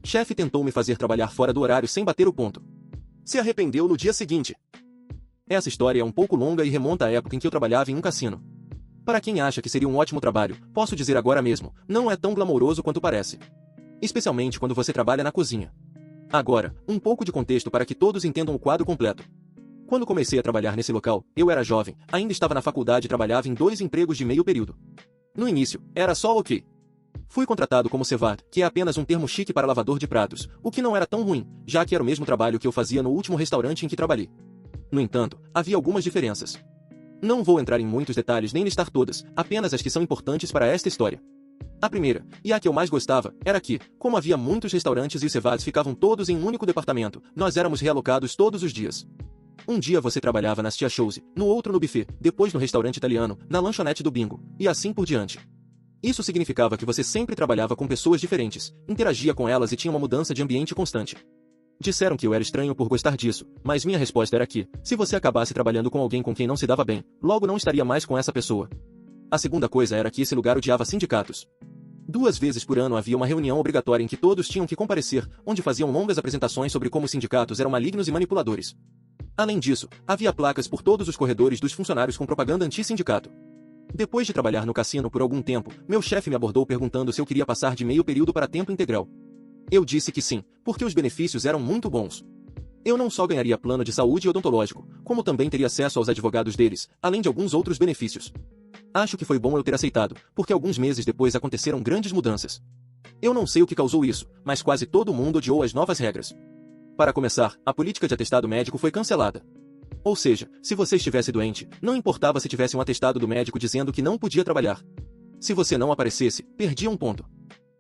Chefe tentou me fazer trabalhar fora do horário sem bater o ponto. Se arrependeu no dia seguinte. Essa história é um pouco longa e remonta à época em que eu trabalhava em um cassino. Para quem acha que seria um ótimo trabalho, posso dizer agora mesmo, não é tão glamouroso quanto parece. Especialmente quando você trabalha na cozinha. Agora, um pouco de contexto para que todos entendam o quadro completo. Quando comecei a trabalhar nesse local, eu era jovem, ainda estava na faculdade e trabalhava em 2 empregos de meio período. No início, era só ok. Fui contratado como cevad, que é apenas um termo chique para lavador de pratos, o que não era tão ruim, já que era o mesmo trabalho que eu fazia no último restaurante em que trabalhei. No entanto, havia algumas diferenças. Não vou entrar em muitos detalhes nem listar todas, apenas as que são importantes para esta história. A primeira, e a que eu mais gostava, era que, como havia muitos restaurantes e os cevads ficavam todos em um único departamento, nós éramos realocados todos os dias. Um dia você trabalhava na tia Chose, no outro no buffet, depois no restaurante italiano, na lanchonete do bingo, e assim por diante. Isso significava que você sempre trabalhava com pessoas diferentes, interagia com elas e tinha uma mudança de ambiente constante. Disseram que eu era estranho por gostar disso, mas minha resposta era que, se você acabasse trabalhando com alguém com quem não se dava bem, logo não estaria mais com essa pessoa. A segunda coisa era que esse lugar odiava sindicatos. 2 vezes por ano havia uma reunião obrigatória em que todos tinham que comparecer, onde faziam longas apresentações sobre como os sindicatos eram malignos e manipuladores. Além disso, havia placas por todos os corredores dos funcionários com propaganda anti-sindicato. Depois de trabalhar no cassino por algum tempo, meu chefe me abordou perguntando se eu queria passar de meio período para tempo integral. Eu disse que sim, porque os benefícios eram muito bons. Eu não só ganharia plano de saúde e odontológico, como também teria acesso aos advogados deles, além de alguns outros benefícios. Acho que foi bom eu ter aceitado, porque alguns meses depois aconteceram grandes mudanças. Eu não sei o que causou isso, mas quase todo mundo odiou as novas regras. Para começar, a política de atestado médico foi cancelada. Ou seja, se você estivesse doente, não importava se tivesse um atestado do médico dizendo que não podia trabalhar. Se você não aparecesse, perdia um ponto.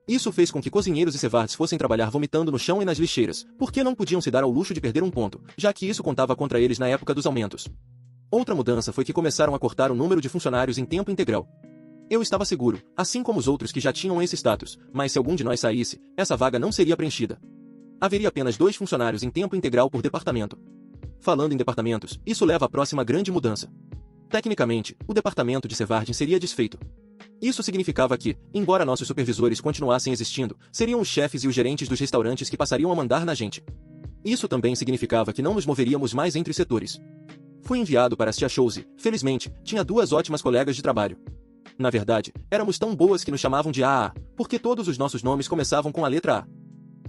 Isso fez com que cozinheiros e cevards fossem trabalhar vomitando no chão e nas lixeiras, porque não podiam se dar ao luxo de perder um ponto, já que isso contava contra eles na época dos aumentos. Outra mudança foi que começaram a cortar o número de funcionários em tempo integral. Eu estava seguro, assim como os outros que já tinham esse status, mas se algum de nós saísse, essa vaga não seria preenchida. Haveria apenas 2 funcionários em tempo integral por departamento. Falando em departamentos, isso leva à próxima grande mudança. Tecnicamente, o departamento de Sevardin seria desfeito. Isso significava que, embora nossos supervisores continuassem existindo, seriam os chefes e os gerentes dos restaurantes que passariam a mandar na gente. Isso também significava que não nos moveríamos mais entre setores. Fui enviado para a tia Chose, felizmente, tinha 2 ótimas colegas de trabalho. Na verdade, éramos tão boas que nos chamavam de AA, porque todos os nossos nomes começavam com a letra A.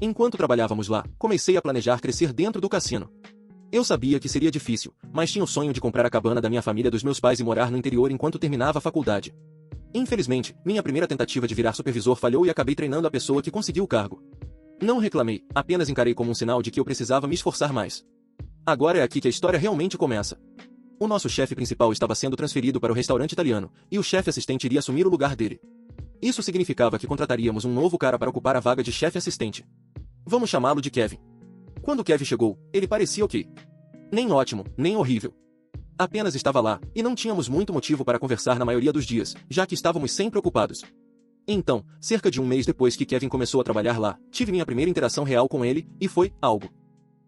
Enquanto trabalhávamos lá, comecei a planejar crescer dentro do cassino. Eu sabia que seria difícil, mas tinha o sonho de comprar a cabana da minha família dos meus pais e morar no interior enquanto terminava a faculdade. Infelizmente, minha primeira tentativa de virar supervisor falhou e acabei treinando a pessoa que conseguiu o cargo. Não reclamei, apenas encarei como um sinal de que eu precisava me esforçar mais. Agora é aqui que a história realmente começa. O nosso chefe principal estava sendo transferido para o restaurante italiano, e o chefe assistente iria assumir o lugar dele. Isso significava que contrataríamos um novo cara para ocupar a vaga de chefe assistente. Vamos chamá-lo de Kevin. Quando Kevin chegou, ele parecia ok. Nem ótimo, nem horrível. Apenas estava lá, e não tínhamos muito motivo para conversar na maioria dos dias, já que estávamos sempre ocupados. Então, cerca de um mês depois que Kevin começou a trabalhar lá, tive minha primeira interação real com ele, e foi algo.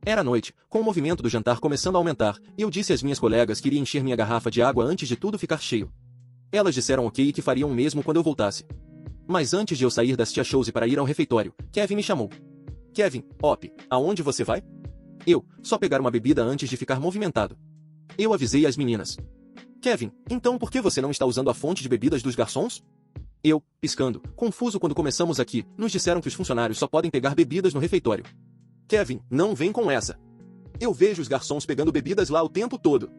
Era noite, com o movimento do jantar começando a aumentar, e eu disse às minhas colegas que iria encher minha garrafa de água antes de tudo ficar cheio. Elas disseram ok e que fariam o mesmo quando eu voltasse. Mas antes de eu sair da tia Chose para ir ao refeitório, Kevin me chamou. Kevin, op, aonde você vai? Eu, só pegar uma bebida antes de ficar movimentado. Eu avisei as meninas. Kevin, então por que você não está usando a fonte de bebidas dos garçons? Eu, piscando, confuso quando começamos aqui, nos disseram que os funcionários só podem pegar bebidas no refeitório. Kevin, não vem com essa. Eu vejo os garçons pegando bebidas lá o tempo todo.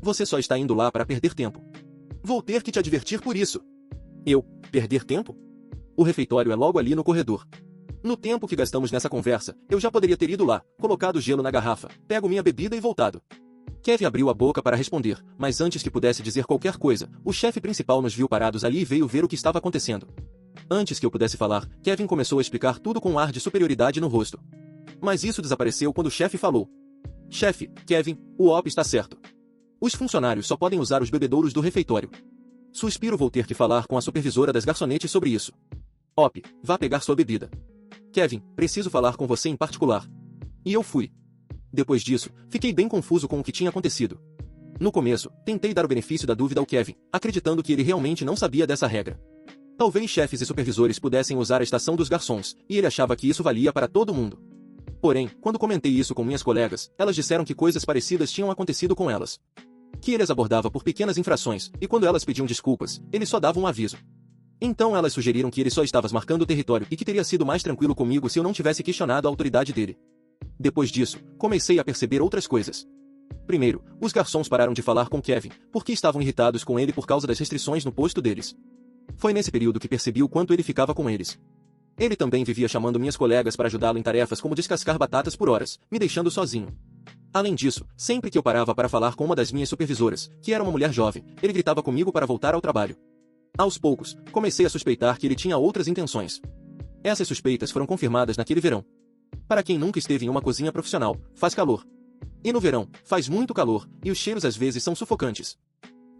Você só está indo lá para perder tempo. Vou ter que te advertir por isso. Eu, perder tempo? O refeitório é logo ali no corredor. No tempo que gastamos nessa conversa, eu já poderia ter ido lá, colocado gelo na garrafa, pego minha bebida e voltado. Kevin abriu a boca para responder, mas antes que pudesse dizer qualquer coisa, o chefe principal nos viu parados ali e veio ver o que estava acontecendo. Antes que eu pudesse falar, Kevin começou a explicar tudo com um ar de superioridade no rosto. Mas isso desapareceu quando o chefe falou. Chefe, Kevin, o OP está certo. Os funcionários só podem usar os bebedouros do refeitório. Suspiro, vou ter que falar com a supervisora das garçonetes sobre isso. OP, vá pegar sua bebida. Kevin, preciso falar com você em particular. E eu fui. Depois disso, fiquei bem confuso com o que tinha acontecido. No começo, tentei dar o benefício da dúvida ao Kevin, acreditando que ele realmente não sabia dessa regra. Talvez chefes e supervisores pudessem usar a estação dos garçons, e ele achava que isso valia para todo mundo. Porém, quando comentei isso com minhas colegas, elas disseram que coisas parecidas tinham acontecido com elas. Que ele as abordava por pequenas infrações, e quando elas pediam desculpas, ele só dava um aviso. Então elas sugeriram que ele só estava marcando o território e que teria sido mais tranquilo comigo se eu não tivesse questionado a autoridade dele. Depois disso, comecei a perceber outras coisas. Primeiro, os garçons pararam de falar com Kevin, porque estavam irritados com ele por causa das restrições no posto deles. Foi nesse período que percebi o quanto ele ficava com eles. Ele também vivia chamando minhas colegas para ajudá-lo em tarefas como descascar batatas por horas, me deixando sozinho. Além disso, sempre que eu parava para falar com uma das minhas supervisoras, que era uma mulher jovem, ele gritava comigo para voltar ao trabalho. Aos poucos, comecei a suspeitar que ele tinha outras intenções. Essas suspeitas foram confirmadas naquele verão. Para quem nunca esteve em uma cozinha profissional, faz calor. E no verão, faz muito calor, e os cheiros às vezes são sufocantes.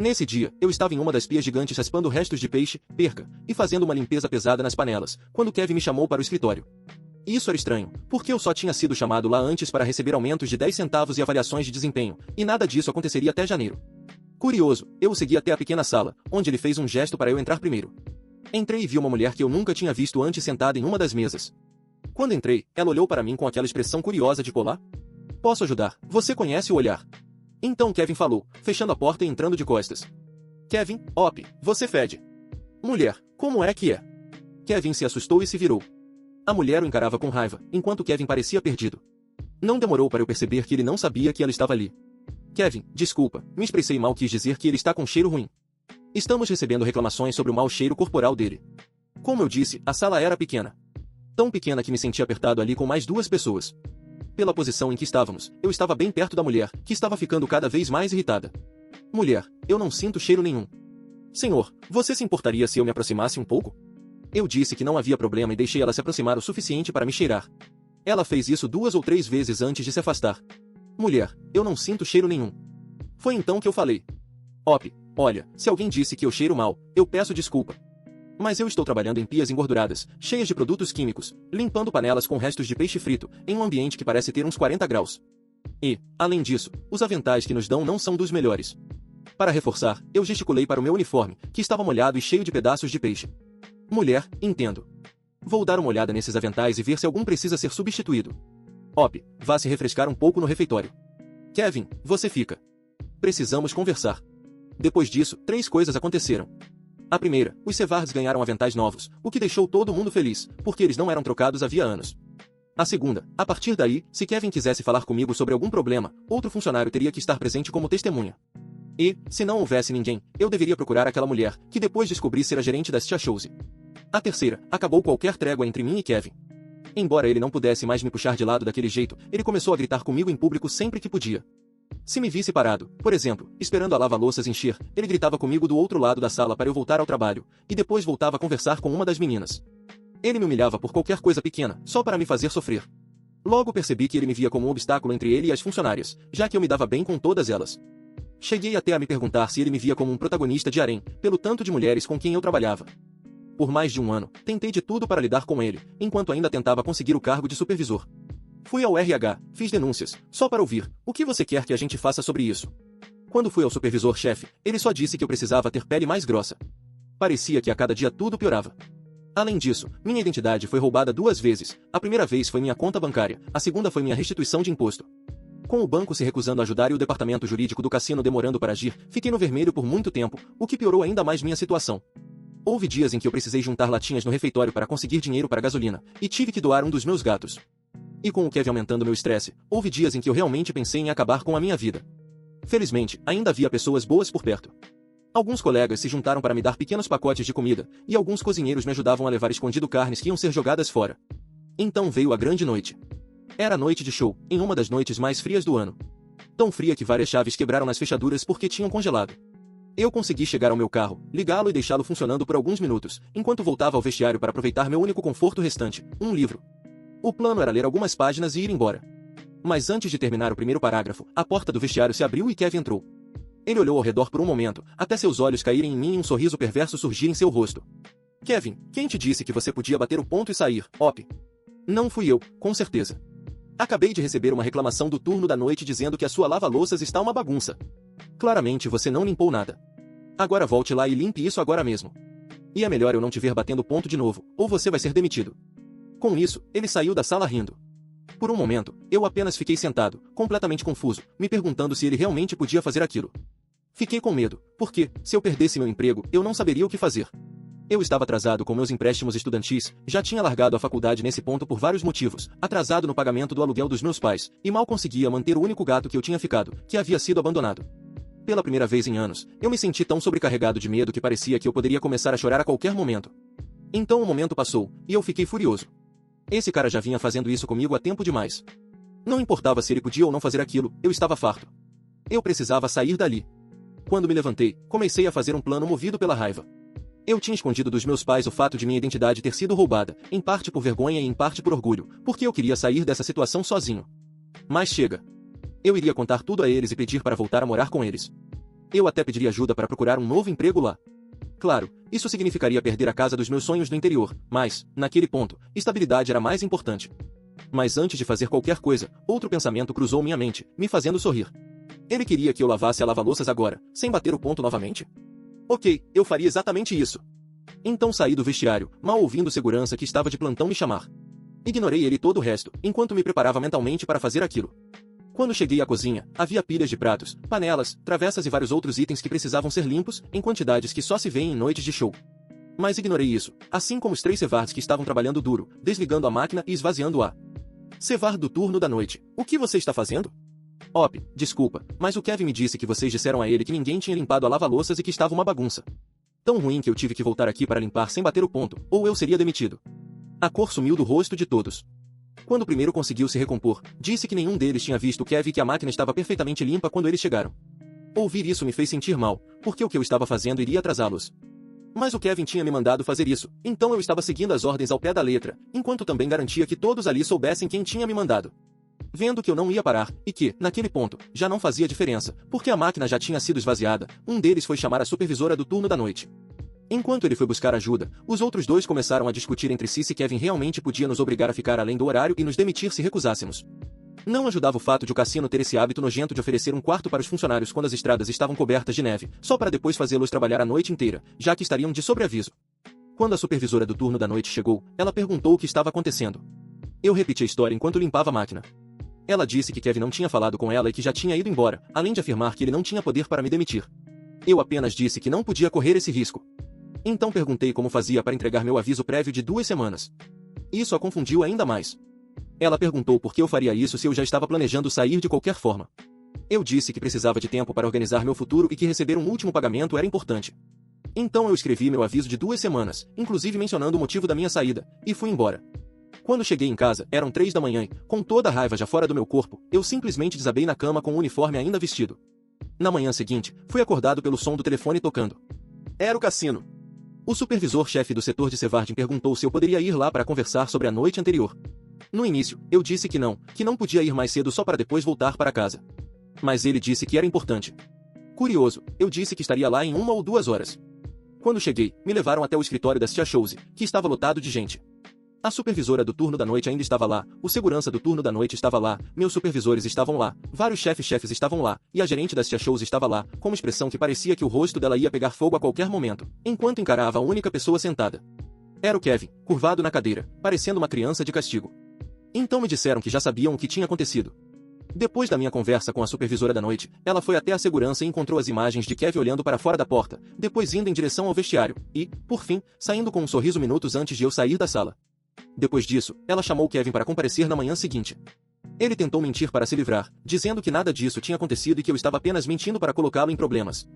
Nesse dia, eu estava em uma das pias gigantes raspando restos de peixe, perca, e fazendo uma limpeza pesada nas panelas, quando Kevin me chamou para o escritório. Isso era estranho, porque eu só tinha sido chamado lá antes para receber aumentos de 10 centavos e avaliações de desempenho, e nada disso aconteceria até janeiro. Curioso, eu o segui até a pequena sala, onde ele fez um gesto para eu entrar primeiro. Entrei e vi uma mulher que eu nunca tinha visto antes sentada em uma das mesas. Quando entrei, ela olhou para mim com aquela expressão curiosa de olá. Posso ajudar? Você conhece o olhar. Então Kevin falou, fechando a porta e entrando de costas. Kevin, op, você fede. Mulher, como é que é? Kevin se assustou e se virou. A mulher o encarava com raiva, enquanto Kevin parecia perdido. Não demorou para eu perceber que ele não sabia que ela estava ali. Kevin, desculpa, me expressei mal, quis dizer que ele está com cheiro ruim. Estamos recebendo reclamações sobre o mau cheiro corporal dele. Como eu disse, a sala era pequena. Tão pequena que me senti apertado ali com mais 2 pessoas. Pela posição em que estávamos, eu estava bem perto da mulher, que estava ficando cada vez mais irritada. Mulher, eu não sinto cheiro nenhum. Senhor, você se importaria se eu me aproximasse um pouco? Eu disse que não havia problema e deixei ela se aproximar o suficiente para me cheirar. Ela fez isso 2 ou 3 vezes antes de se afastar. Mulher, eu não sinto cheiro nenhum. Foi então que eu falei. Op, olha, se alguém disse que eu cheiro mal, eu peço desculpa. Mas eu estou trabalhando em pias engorduradas, cheias de produtos químicos, limpando panelas com restos de peixe frito, em um ambiente que parece ter uns 40 graus. E, além disso, os aventais que nos dão não são dos melhores. Para reforçar, eu gesticulei para o meu uniforme, que estava molhado e cheio de pedaços de peixe. Mulher, entendo. Vou dar uma olhada nesses aventais e ver se algum precisa ser substituído. Op, vá se refrescar um pouco no refeitório. Kevin, você fica. Precisamos conversar. Depois disso, 3 coisas aconteceram. A primeira, os Sevards ganharam aventais novos, o que deixou todo mundo feliz, porque eles não eram trocados havia anos. A segunda, a partir daí, se Kevin quisesse falar comigo sobre algum problema, outro funcionário teria que estar presente como testemunha. E, se não houvesse ninguém, eu deveria procurar aquela mulher, que depois descobri ser a gerente da Chose. A terceira, acabou qualquer trégua entre mim e Kevin. Embora ele não pudesse mais me puxar de lado daquele jeito, ele começou a gritar comigo em público sempre que podia. Se me visse parado, por exemplo, esperando a lava-louças encher, ele gritava comigo do outro lado da sala para eu voltar ao trabalho, e depois voltava a conversar com uma das meninas. Ele me humilhava por qualquer coisa pequena, só para me fazer sofrer. Logo percebi que ele me via como um obstáculo entre ele e as funcionárias, já que eu me dava bem com todas elas. Cheguei até a me perguntar se ele me via como um protagonista de harém, pelo tanto de mulheres com quem eu trabalhava. Por mais de um ano, tentei de tudo para lidar com ele, enquanto ainda tentava conseguir o cargo de supervisor. Fui ao RH, fiz denúncias, só para ouvir, o que você quer que a gente faça sobre isso? Quando fui ao supervisor-chefe, ele só disse que eu precisava ter pele mais grossa. Parecia que a cada dia tudo piorava. Além disso, minha identidade foi roubada 2 vezes, a primeira vez foi minha conta bancária, a segunda foi minha restituição de imposto. Com o banco se recusando a ajudar e o departamento jurídico do cassino demorando para agir, fiquei no vermelho por muito tempo, o que piorou ainda mais minha situação. Houve dias em que eu precisei juntar latinhas no refeitório para conseguir dinheiro para gasolina, e tive que doar um dos meus gatos. E com o Kevin aumentando meu estresse, houve dias em que eu realmente pensei em acabar com a minha vida. Felizmente, ainda havia pessoas boas por perto. Alguns colegas se juntaram para me dar pequenos pacotes de comida, e alguns cozinheiros me ajudavam a levar escondido carnes que iam ser jogadas fora. Então veio a grande noite. Era noite de show, em uma das noites mais frias do ano. Tão fria que várias chaves quebraram nas fechaduras porque tinham congelado. Eu consegui chegar ao meu carro, ligá-lo e deixá-lo funcionando por alguns minutos, enquanto voltava ao vestiário para aproveitar meu único conforto restante, um livro. O plano era ler algumas páginas e ir embora. Mas antes de terminar o primeiro parágrafo, a porta do vestiário se abriu e Kevin entrou. Ele olhou ao redor por um momento, até seus olhos caírem em mim e um sorriso perverso surgir em seu rosto. Kevin, quem te disse que você podia bater o ponto e sair, op? Não fui eu, com certeza. Acabei de receber uma reclamação do turno da noite dizendo que a sua lava-louças está uma bagunça. Claramente você não limpou nada. Agora volte lá e limpe isso agora mesmo. E é melhor eu não te ver batendo ponto de novo, ou você vai ser demitido. Com isso, ele saiu da sala rindo. Por um momento, eu apenas fiquei sentado, completamente confuso, me perguntando se ele realmente podia fazer aquilo. Fiquei com medo, porque, se eu perdesse meu emprego, eu não saberia o que fazer. Eu estava atrasado com meus empréstimos estudantis, já tinha largado a faculdade nesse ponto por vários motivos, atrasado no pagamento do aluguel dos meus pais, e mal conseguia manter o único gato que eu tinha ficado, que havia sido abandonado. Pela primeira vez em anos, eu me senti tão sobrecarregado de medo que parecia que eu poderia começar a chorar a qualquer momento. Então o momento passou, e eu fiquei furioso. Esse cara já vinha fazendo isso comigo há tempo demais. Não importava se ele podia ou não fazer aquilo, eu estava farto. Eu precisava sair dali. Quando me levantei, comecei a fazer um plano movido pela raiva. Eu tinha escondido dos meus pais o fato de minha identidade ter sido roubada, em parte por vergonha e em parte por orgulho, porque eu queria sair dessa situação sozinho. Mas chega. Eu iria contar tudo a eles e pedir para voltar a morar com eles. Eu até pediria ajuda para procurar um novo emprego lá. Claro, isso significaria perder a casa dos meus sonhos no interior, mas, naquele ponto, estabilidade era mais importante. Mas antes de fazer qualquer coisa, outro pensamento cruzou minha mente, me fazendo sorrir. Ele queria que eu lavasse a lava-louças agora, sem bater o ponto novamente? Ok, eu faria exatamente isso. Então saí do vestiário, mal ouvindo o segurança que estava de plantão me chamar. Ignorei ele e todo o resto, enquanto me preparava mentalmente para fazer aquilo. Quando cheguei à cozinha, havia pilhas de pratos, panelas, travessas e vários outros itens que precisavam ser limpos, em quantidades que só se vêem em noites de show. Mas ignorei isso, assim como os 3 cevards que estavam trabalhando duro, desligando a máquina e esvaziando-a. Cevar do turno da noite. O que você está fazendo? Op, desculpa, mas o Kevin me disse que vocês disseram a ele que ninguém tinha limpado a lava-louças e que estava uma bagunça. Tão ruim que eu tive que voltar aqui para limpar sem bater o ponto, ou eu seria demitido. A cor sumiu do rosto de todos. Quando o primeiro conseguiu se recompor, disse que nenhum deles tinha visto o Kevin e que a máquina estava perfeitamente limpa quando eles chegaram. Ouvir isso me fez sentir mal, porque o que eu estava fazendo iria atrasá-los. Mas o Kevin tinha me mandado fazer isso, então eu estava seguindo as ordens ao pé da letra, enquanto também garantia que todos ali soubessem quem tinha me mandado. Vendo que eu não ia parar, e que, naquele ponto, já não fazia diferença, porque a máquina já tinha sido esvaziada, um deles foi chamar a supervisora do turno da noite. Enquanto ele foi buscar ajuda, os outros 2 começaram a discutir entre si se Kevin realmente podia nos obrigar a ficar além do horário e nos demitir se recusássemos. Não ajudava o fato de o cassino ter esse hábito nojento de oferecer um quarto para os funcionários quando as estradas estavam cobertas de neve, só para depois fazê-los trabalhar a noite inteira, já que estariam de sobreaviso. Quando a supervisora do turno da noite chegou, ela perguntou o que estava acontecendo. Eu repeti a história enquanto limpava a máquina. Ela disse que Kevin não tinha falado com ela e que já tinha ido embora, além de afirmar que ele não tinha poder para me demitir. Eu apenas disse que não podia correr esse risco. Então perguntei como fazia para entregar meu aviso prévio de 2 semanas. Isso a confundiu ainda mais. Ela perguntou por que eu faria isso se eu já estava planejando sair de qualquer forma. Eu disse que precisava de tempo para organizar meu futuro e que receber um último pagamento era importante. Então eu escrevi meu aviso de 2 semanas, inclusive mencionando o motivo da minha saída, e fui embora. Quando cheguei em casa, eram 3 da manhã e, com toda a raiva já fora do meu corpo, eu simplesmente desabei na cama com o uniforme ainda vestido. Na manhã seguinte, fui acordado pelo som do telefone tocando. Era o cassino. O supervisor-chefe do setor de Sevardin perguntou se eu poderia ir lá para conversar sobre a noite anterior. No início, eu disse que não podia ir mais cedo só para depois voltar para casa. Mas ele disse que era importante. Curioso, eu disse que estaria lá em 1 ou 2 horas. Quando cheguei, me levaram até o escritório da Tia Chose, que estava lotado de gente. A supervisora do turno da noite ainda estava lá, o segurança do turno da noite estava lá, meus supervisores estavam lá, vários chefes estavam lá, e a gerente das Tia Chose estava lá, com uma expressão que parecia que o rosto dela ia pegar fogo a qualquer momento, enquanto encarava a única pessoa sentada. Era o Kevin, curvado na cadeira, parecendo uma criança de castigo. Então me disseram que já sabiam o que tinha acontecido. Depois da minha conversa com a supervisora da noite, ela foi até a segurança e encontrou as imagens de Kevin olhando para fora da porta, depois indo em direção ao vestiário, e, por fim, saindo com um sorriso minutos antes de eu sair da sala. Depois disso, ela chamou Kevin para comparecer na manhã seguinte. Ele tentou mentir para se livrar, dizendo que nada disso tinha acontecido e que eu estava apenas mentindo para colocá-lo em problemas.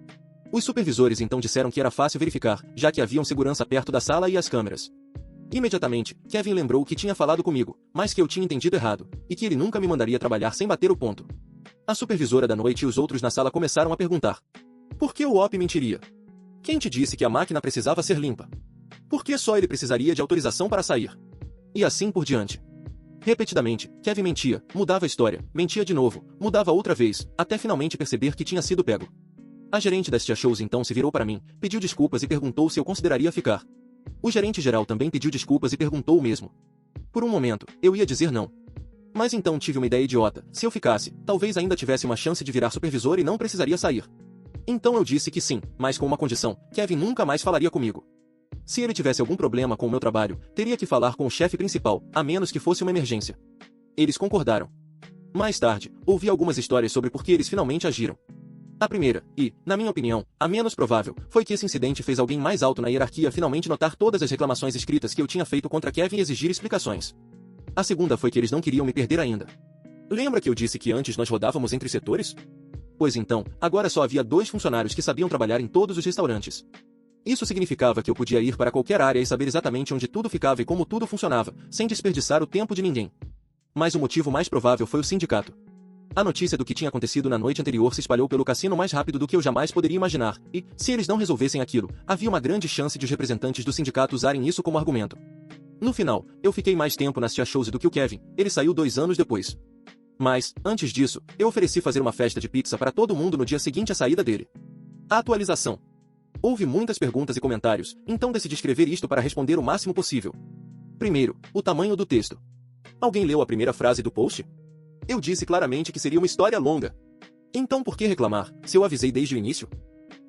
Os supervisores então disseram que era fácil verificar, já que havia um segurança perto da sala e as câmeras. Imediatamente, Kevin lembrou que tinha falado comigo, mas que eu tinha entendido errado, e que ele nunca me mandaria trabalhar sem bater o ponto. A supervisora da noite e os outros na sala começaram a perguntar. Por que o OP mentiria? Quem te disse que a máquina precisava ser limpa? Por que só ele precisaria de autorização para sair? E assim por diante. Repetidamente, Kevin mentia, mudava a história, mentia de novo, mudava outra vez, até finalmente perceber que tinha sido pego. A gerente das Tia Chose então se virou para mim, pediu desculpas e perguntou se eu consideraria ficar. O gerente geral também pediu desculpas e perguntou o mesmo. Por um momento, eu ia dizer não. Mas então tive uma ideia idiota, se eu ficasse, talvez ainda tivesse uma chance de virar supervisor e não precisaria sair. Então eu disse que sim, mas com uma condição, Kevin nunca mais falaria comigo. Se ele tivesse algum problema com o meu trabalho, teria que falar com o chefe principal, a menos que fosse uma emergência. Eles concordaram. Mais tarde, ouvi algumas histórias sobre por que eles finalmente agiram. A primeira, e, na minha opinião, a menos provável, foi que esse incidente fez alguém mais alto na hierarquia finalmente notar todas as reclamações escritas que eu tinha feito contra Kevin e exigir explicações. A segunda foi que eles não queriam me perder ainda. Lembra que eu disse que antes nós rodávamos entre setores? Pois então, agora só havia 2 funcionários que sabiam trabalhar em todos os restaurantes. Isso significava que eu podia ir para qualquer área e saber exatamente onde tudo ficava e como tudo funcionava, sem desperdiçar o tempo de ninguém. Mas o motivo mais provável foi o sindicato. A notícia do que tinha acontecido na noite anterior se espalhou pelo cassino mais rápido do que eu jamais poderia imaginar, e, se eles não resolvessem aquilo, havia uma grande chance de os representantes do sindicato usarem isso como argumento. No final, eu fiquei mais tempo na Tia Chose do que o Kevin, ele saiu 2 anos depois. Mas, antes disso, eu ofereci fazer uma festa de pizza para todo mundo no dia seguinte à saída dele. A atualização. Houve muitas perguntas e comentários, então decidi escrever isto para responder o máximo possível. Primeiro, o tamanho do texto. Alguém leu a primeira frase do post? Eu disse claramente que seria uma história longa. Então por que reclamar, se eu avisei desde o início?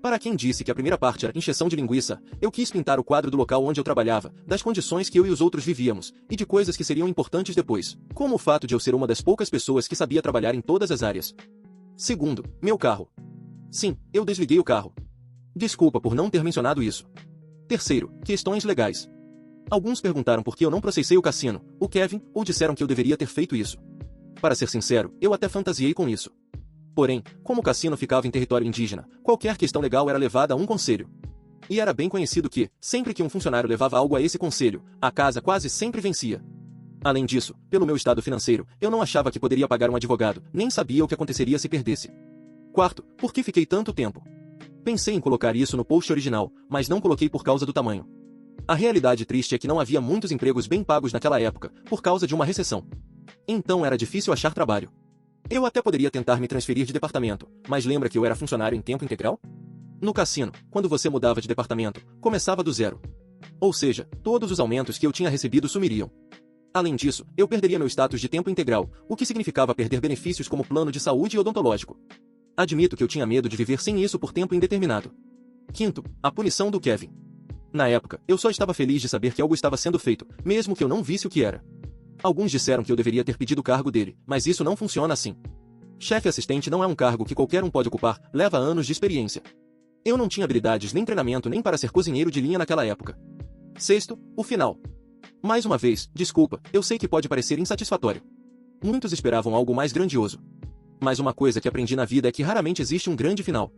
Para quem disse que a primeira parte era encheção de linguiça, eu quis pintar o quadro do local onde eu trabalhava, das condições que eu e os outros vivíamos, e de coisas que seriam importantes depois, como o fato de eu ser uma das poucas pessoas que sabia trabalhar em todas as áreas. Segundo, meu carro. Sim, eu desliguei o carro. Desculpa por não ter mencionado isso. Terceiro, questões legais. Alguns perguntaram por que eu não processei o cassino, o Kevin, ou disseram que eu deveria ter feito isso. Para ser sincero, eu até fantasiei com isso. Porém, como o cassino ficava em território indígena, qualquer questão legal era levada a um conselho. E era bem conhecido que, sempre que um funcionário levava algo a esse conselho, a casa quase sempre vencia. Além disso, pelo meu estado financeiro, eu não achava que poderia pagar um advogado, nem sabia o que aconteceria se perdesse. Quarto, por que fiquei tanto tempo? Pensei em colocar isso no post original, mas não coloquei por causa do tamanho. A realidade triste é que não havia muitos empregos bem pagos naquela época, por causa de uma recessão. Então era difícil achar trabalho. Eu até poderia tentar me transferir de departamento, mas lembra que eu era funcionário em tempo integral? No cassino, quando você mudava de departamento, começava do zero. Ou seja, todos os aumentos que eu tinha recebido sumiriam. Além disso, eu perderia meu status de tempo integral, o que significava perder benefícios como plano de saúde e odontológico. Admito que eu tinha medo de viver sem isso por tempo indeterminado. Quinto, a punição do Kevin. Na época, eu só estava feliz de saber que algo estava sendo feito, mesmo que eu não visse o que era. Alguns disseram que eu deveria ter pedido o cargo dele, mas isso não funciona assim. Chefe assistente não é um cargo que qualquer um pode ocupar, leva anos de experiência. Eu não tinha habilidades nem treinamento nem para ser cozinheiro de linha naquela época. Sexto, o final. Mais uma vez, desculpa, eu sei que pode parecer insatisfatório. Muitos esperavam algo mais grandioso. Mas uma coisa que aprendi na vida é que raramente existe um grande final.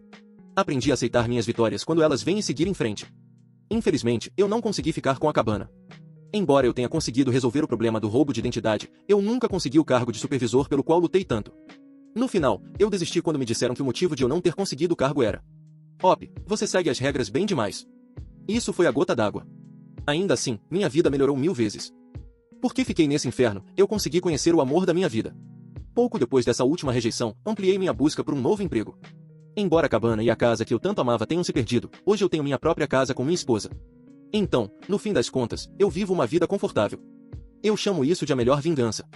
Aprendi a aceitar minhas vitórias quando elas vêm e seguir em frente. Infelizmente, eu não consegui ficar com a cabana. Embora eu tenha conseguido resolver o problema do roubo de identidade, eu nunca consegui o cargo de supervisor pelo qual lutei tanto. No final, eu desisti quando me disseram que o motivo de eu não ter conseguido o cargo era: Op, você segue as regras bem demais. Isso foi a gota d'água. Ainda assim, minha vida melhorou 1000 vezes. Porque fiquei nesse inferno, eu consegui conhecer o amor da minha vida. Pouco depois dessa última rejeição, ampliei minha busca por um novo emprego. Embora a cabana e a casa que eu tanto amava tenham se perdido, hoje eu tenho minha própria casa com minha esposa. Então, no fim das contas, eu vivo uma vida confortável. Eu chamo isso de a melhor vingança.